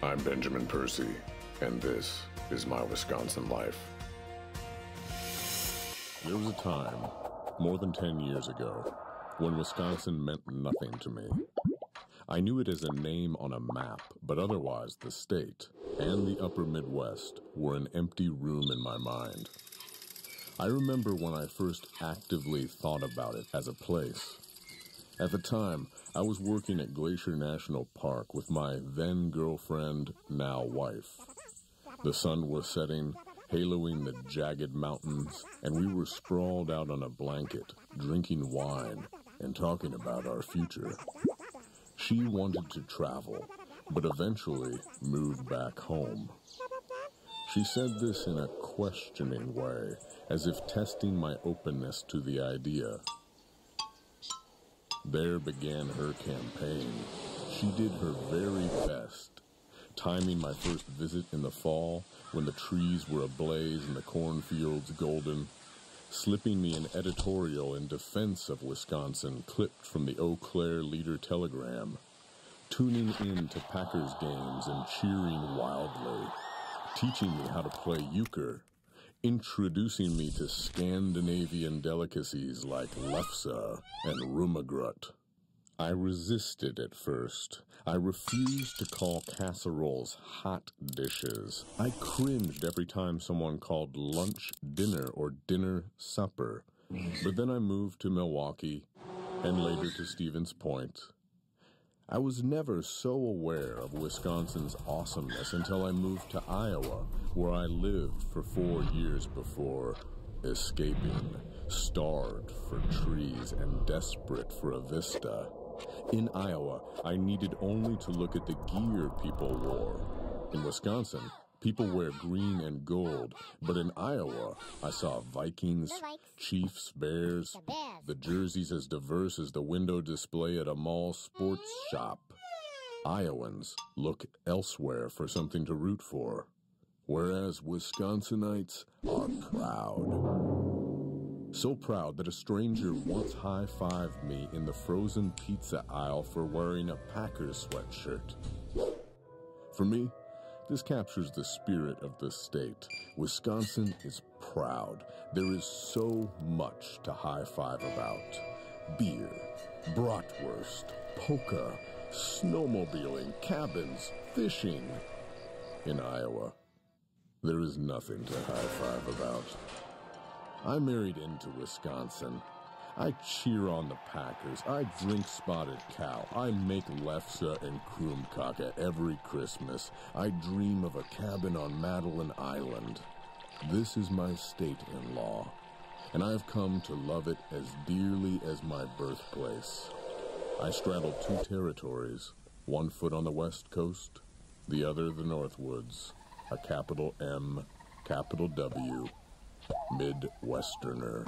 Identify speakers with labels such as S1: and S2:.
S1: I'm Benjamin Percy, and this is my Wisconsin life. There was a time, more than 10 years ago, when Wisconsin meant nothing to me. I knew it as a name on a map, but otherwise the state and the upper Midwest were an empty room in my mind. I remember when I first actively thought about it as a place. At the time, I was working at Glacier National Park with my then-girlfriend, now wife. The sun was setting, haloing the jagged mountains, and we were sprawled out on a blanket, drinking wine and talking about our future. She wanted to travel, but eventually moved back home. She said this in a questioning way, as if testing my openness to the idea. There began her campaign. She did her very best, timing my first visit in the fall when the trees were ablaze and the cornfields golden, slipping me an editorial in defense of Wisconsin clipped from the Eau Claire Leader-Telegram, tuning in to Packers games and cheering wildly, teaching me how to play euchre, introducing me to Scandinavian delicacies like lefse and rumagrut. I resisted at first. I refused to call casseroles hot dishes. I cringed every time someone called lunch dinner or dinner supper. But then I moved to Milwaukee and later to Stevens Point. I was never so aware of Wisconsin's awesomeness until I moved to Iowa, where I lived for 4 years before escaping, starved for trees and desperate for a vista. In Iowa, I needed only to look at the gear people wore. In Wisconsin, people wear green and gold, but in Iowa, I saw Vikings, Chiefs, Bears, the jerseys as diverse as the window display at a mall sports shop. Iowans look elsewhere for something to root for, whereas Wisconsinites are proud. So proud that a stranger once high-fived me in the frozen pizza aisle for wearing a Packers sweatshirt. For me, this captures the spirit of the state. Wisconsin is proud. There is so much to high-five about. Beer, bratwurst, polka, snowmobiling, cabins, fishing. In Iowa, there is nothing to high-five about. I married into Wisconsin. I cheer on the Packers. I drink Spotted Cow. I make lefse and krumkake every Christmas. I dream of a cabin on Madeline Island. This is my state-in-law, and I've come to love it as dearly as my birthplace. I straddle 2 territories, one foot on the West Coast, the other the Northwoods, a capital M, capital W, Midwesterner.